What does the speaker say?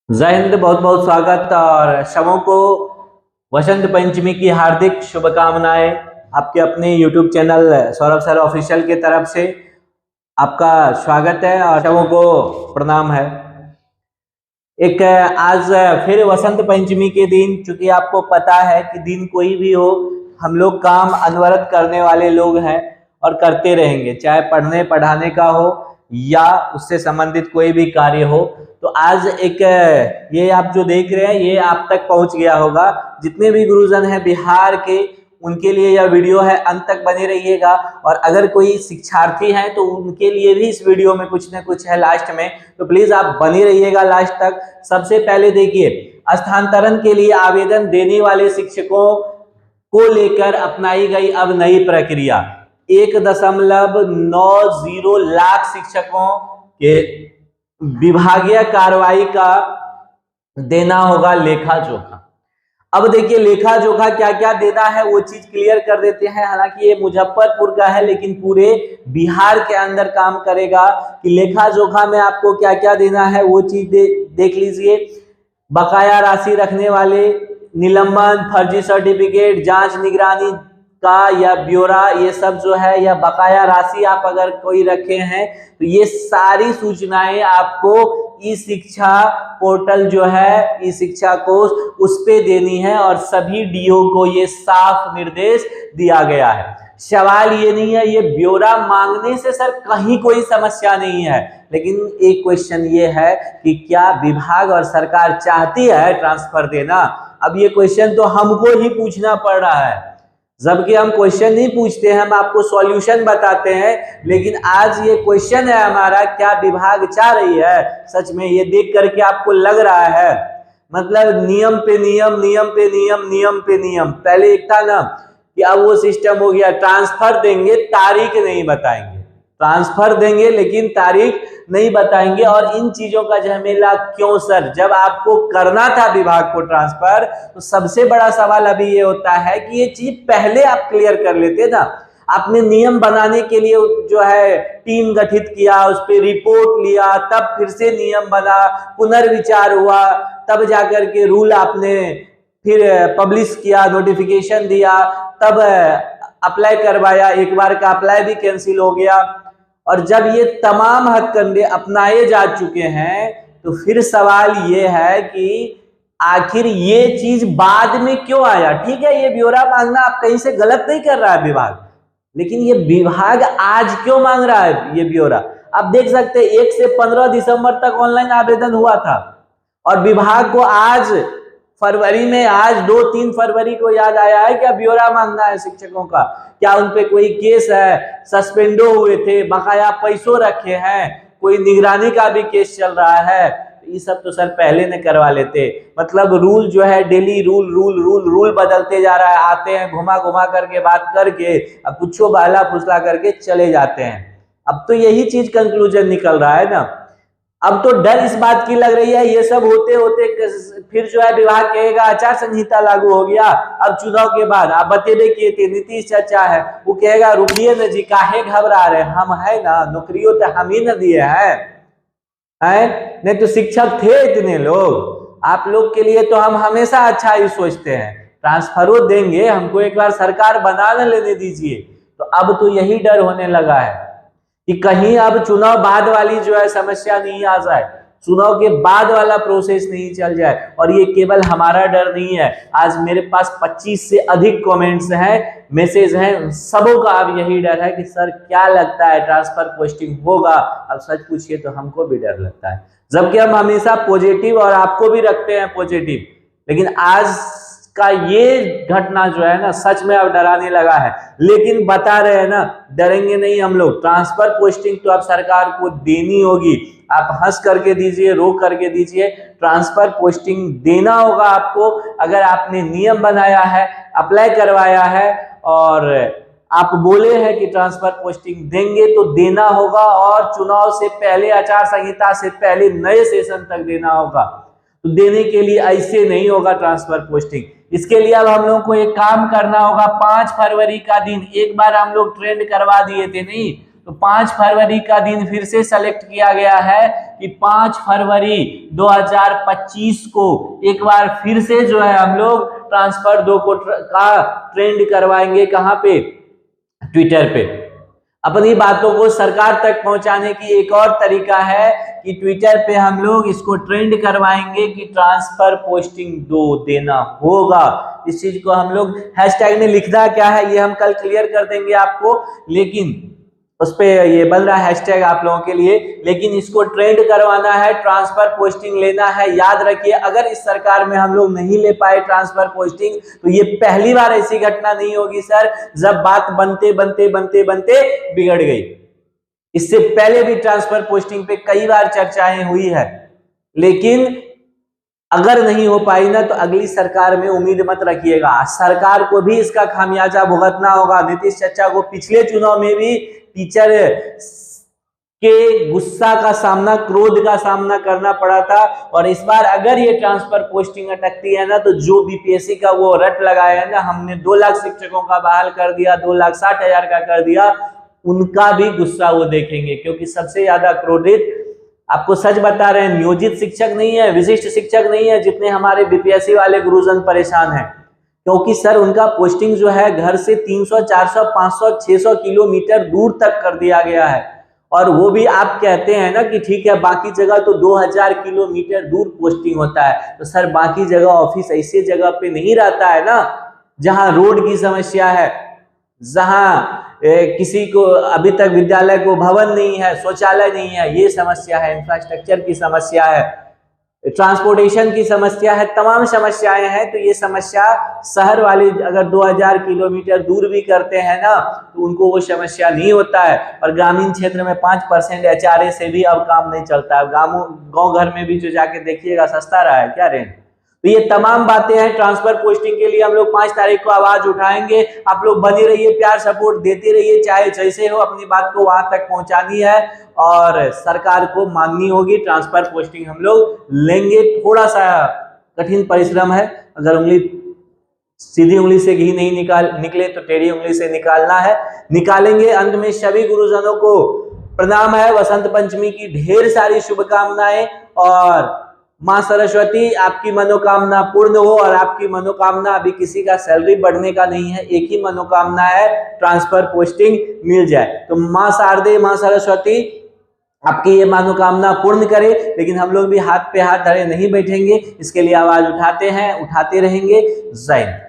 जय हिंद। बहुत बहुत स्वागत और सबों को वसंत पंचमी की हार्दिक शुभकामनाएं। आपके अपने YouTube channel Saurabh sir official की तरफ से आपका स्वागत है और सबों को प्रणाम है। एक आज फिर वसंत पंचमी के दिन, चूंकि आपको पता है कि दिन कोई भी हो, हम लोग काम अनवरत करने वाले लोग हैं और करते रहेंगे, चाहे पढ़ने पढ़ाने का हो या उससे संबंधित कोई भी कार्य हो। तो आज एक ये आप जो देख रहे हैं ये आप तक पहुंच गया होगा। जितने भी गुरुजन हैं बिहार के, उनके लिए यह वीडियो है, अंत तक बने रहिएगा। और अगर कोई शिक्षार्थी हैं तो उनके लिए भी इस वीडियो में कुछ ना कुछ है लास्ट में, तो प्लीज आप बने रहिएगा लास्ट तक। सबसे पहले देखिए, स्थानांतरण के लिए आवेदन देने वाले शिक्षकों को लेकर अपनाई गई अब नई प्रक्रिया। 1.90 लाख शिक्षकों के विभागीय कार्रवाई का देना होगा लेखा जोखा। अब देखिए लेखा जोखा क्या क्या देना है वो चीज क्लियर कर देते हैं। हालांकि ये मुजफ्फरपुर का है लेकिन पूरे बिहार के अंदर काम करेगा कि लेखा जोखा में आपको क्या क्या देना है वो चीज देख लीजिए। बकाया राशि रखने वाले, निलंबन, फर्जी सर्टिफिकेट, जांच निगरानी का या ब्यौरा, ये सब जो है, या बकाया राशि आप अगर कोई रखे हैं तो ये सारी सूचनाएं आपको ई शिक्षा पोर्टल जो है, ई शिक्षा कोष, उस पे देनी है और सभी डीओ को ये साफ निर्देश दिया गया है। सवाल ये नहीं है, ये ब्यौरा मांगने से सर कहीं कोई समस्या नहीं है, लेकिन एक क्वेश्चन ये है कि क्या विभाग और सरकार चाहती है ट्रांसफर देना। अब ये क्वेश्चन तो हमको ही पूछना पड़ रहा है, जबकि हम क्वेश्चन नहीं पूछते हैं, हम आपको सॉल्यूशन बताते हैं। लेकिन आज ये क्वेश्चन है हमारा, क्या विभाग चाह रही है सच में? ये देख करके आपको लग रहा है, मतलब नियम पे नियम, नियम पे नियम, नियम पे नियम। पहले एक था ना कि अब वो सिस्टम हो गया, ट्रांसफर देंगे तारीख नहीं बताएंगे, ट्रांसफर देंगे लेकिन तारीख नहीं बताएंगे। और इन चीजों का झमेला क्यों सर? जब आपको करना था विभाग को ट्रांसफर, तो सबसे बड़ा सवाल अभी ये होता है कि ये चीज पहले आप क्लियर कर लेते ना। आपने नियम बनाने के लिए जो है टीम गठित किया, उस पर रिपोर्ट लिया, तब फिर से नियम बना, पुनर्विचार हुआ, तब जाकर के रूल आपने फिर पब्लिश किया, नोटिफिकेशन दिया, तब अप्लाई करवाया। एक बार का अप्लाई भी कैंसिल हो गया। और जब ये तमाम हथकंडे अपनाए जा चुके हैं तो फिर सवाल ये है कि आखिर ये चीज बाद में क्यों आया? ठीक है, ये ब्यौरा मांगना आप कहीं से गलत नहीं कर रहा है विभाग, लेकिन ये विभाग आज क्यों मांग रहा है ये ब्यौरा? आप देख सकते हैं 1 से 15 दिसंबर तक ऑनलाइन आवेदन हुआ था और विभाग को आज फरवरी में, आज 2-3 फरवरी को याद आया है क्या ब्यौरा मांगना है शिक्षकों का? क्या उनपे कोई केस है? सस्पेंडो हुए थे, बकाया पैसों रखे हैं, कोई निगरानी का भी केस चल रहा है? ये सब तो सर पहले ने करवा लेते। मतलब रूल जो है daily rule rule rule rule बदलते जा रहा है, आते हैं घुमा घुमा करके बात करके, अब कुछ बहला फुसला करके चले जाते हैं। अब तो यही चीज कंक्लूजन निकल रहा है ना। अब तो डर इस बात की लग रही है ये सब होते होते फिर जो है विभाग कहेगा आचार संहिता लागू हो गया। अब चुनाव के बाद आप बतेबे किए थे, नीतीश चाचा है, वो कहेगा रुकिए न जी, काहे घबरा रहे, हम है ना, नौकरियों तो हम ही न दिए हैं, नहीं तो शिक्षक थे इतने लोग। आप लोग के लिए तो हम हमेशा अच्छा ही सोचते हैं, ट्रांसफरो देंगे, हमको एक बार सरकार बना न लेने दीजिए। तो अब तो यही डर होने लगा है कि कहीं अब चुनाव बाद वाली जो है समस्या नहीं आ जाए, चुनाव के बाद वाला प्रोसेस नहीं चल जाए। और ये केवल हमारा डर नहीं है, आज मेरे पास 25 से अधिक कमेंट्स हैं, मैसेज हैं, सबों का अब यही डर है कि सर क्या लगता है ट्रांसफर पोस्टिंग होगा? अब सच पूछिए तो हमको भी डर लगता है, जबकि हम हमेशा पॉजिटिव और आपको भी रखते हैं पॉजिटिव। लेकिन आज का ये घटना जो है ना सच में अब डराने लगा है। लेकिन बता रहे हैं ना, डरेंगे नहीं हम लोग। ट्रांसफर पोस्टिंग तो अब सरकार को देनी होगी। आप हंस करके दीजिए, रो करके दीजिए, ट्रांसफर पोस्टिंग देना होगा आपको। अगर आपने नियम बनाया है, अप्लाई करवाया है और आप बोले हैं कि ट्रांसफर पोस्टिंग देंगे तो देना होगा, और चुनाव से पहले, आचार संहिता से पहले नए सेशन तक देना होगा। तो देने के लिए ऐसे नहीं होगा ट्रांसफर पोस्टिंग। इसके लिए अब हम लोग को एक काम करना होगा। 5 फरवरी का दिन एक बार हम लोग ट्रेंड करवा दिए थे, नहीं तो 5 फरवरी का दिन फिर से सेलेक्ट किया गया है कि 5 फरवरी 2025 को एक बार फिर से जो है हम लोग ट्रांसफर 2 का ट्रेंड करवाएंगे। कहां पे? ट्विटर पे। अपनी बातों को सरकार तक पहुंचाने की एक और तरीका है कि ट्विटर पे हम लोग इसको ट्रेंड करवाएंगे कि ट्रांसफर पोस्टिंग 2 देना होगा। इस चीज को हम लोग हैशटैग में लिखना क्या है ये हम कल क्लियर कर देंगे आपको, लेकिन उस पे ये बन रहा है हैशटैग आप लोगों के लिए, लेकिन इसको ट्रेंड करवाना है, ट्रांसफर पोस्टिंग लेना है। याद रखिए, अगर इस सरकार में हम लोग नहीं ले पाए ट्रांसफर पोस्टिंग तो ये पहली बार ऐसी घटना नहीं होगी सर, जब बात बनते बनते बनते बनते बिगड़ गई। इससे पहले भी ट्रांसफर पोस्टिंग पे कई बार चर्चाएं हुई है, लेकिन अगर नहीं हो पाई ना तो अगली सरकार में उम्मीद मत रखिएगा। सरकार को भी इसका खामियाजा भुगतना होगा। नीतीश चाचा को पिछले चुनाव में भी टीचर के गुस्सा का सामना, क्रोध का सामना करना पड़ा था, और इस बार अगर ये ट्रांसफर पोस्टिंग अटकती है ना तो जो बीपीएससी का वो रट लगाया है ना, हमने 2 लाख शिक्षकों का बहाल कर दिया, 2,60,000 का कर दिया, उनका भी गुस्सा वो देखेंगे। क्योंकि सबसे ज्यादा क्रोधित, आपको सच बता रहे हैं, नियोजित शिक्षक नहीं है, विशिष्ट शिक्षक नहीं है, जितने हमारे बीपीएससी वाले गुरुजन परेशान हैं। क्योंकि सर उनका पोस्टिंग जो है घर से 300, 400, 500, 600 किलोमीटर दूर तक कर दिया गया है, और वो भी आप कहते हैं ना कि ठीक है बाकी जगह तो 2000 किलोमीटर दूर पोस्टिंग होता है, तो सर बाकी जगह ऑफिस ऐसी जगह पे नहीं रहता है ना जहां रोड की समस्या है, जहां किसी को अभी तक विद्यालय को भवन नहीं है, शौचालय नहीं है, ये समस्या है, इंफ्रास्ट्रक्चर की समस्या है, ट्रांसपोर्टेशन की समस्या है, तमाम समस्याएं हैं। तो ये समस्या शहर वाले अगर 2000 किलोमीटर दूर भी करते हैं ना तो उनको वो समस्या नहीं होता है। और ग्रामीण क्षेत्र में 5% HRA से भी अब काम नहीं चलता है। गाँव घर में भी जो जाके देखिएगा सस्ता रहा है क्या रेंट। तो ये तमाम बातें हैं। ट्रांसफर पोस्टिंग के लिए हम लोग 5 तारीख को आवाज उठाएंगे। आप लोग बने रहिए, प्यार सपोर्ट देते रहिए, चाहे जैसे हो, अपनी बात को वहां तक पहुंचानी है और सरकार को माननी होगी। ट्रांसफर पोस्टिंग हम लोग लेंगे। थोड़ा सा कठिन परिश्रम है, अगर सीधी उंगली से घी नहीं निकले तो टेढ़ी उंगली से निकालना है, निकालेंगे। अंत में सभी गुरुजनों को प्रणाम है, वसंत पंचमी की ढेर सारी शुभकामनाएं, और माँ सरस्वती आपकी मनोकामना पूर्ण हो। और आपकी मनोकामना अभी किसी का सैलरी बढ़ने का नहीं है, एक ही मनोकामना है, ट्रांसफर पोस्टिंग मिल जाए। तो माँ शारदे, माँ सरस्वती आपकी ये मनोकामना पूर्ण करे। लेकिन हम लोग भी हाथ पे हाथ धरे नहीं बैठेंगे, इसके लिए आवाज उठाते हैं, उठाते रहेंगे। जय हिंद।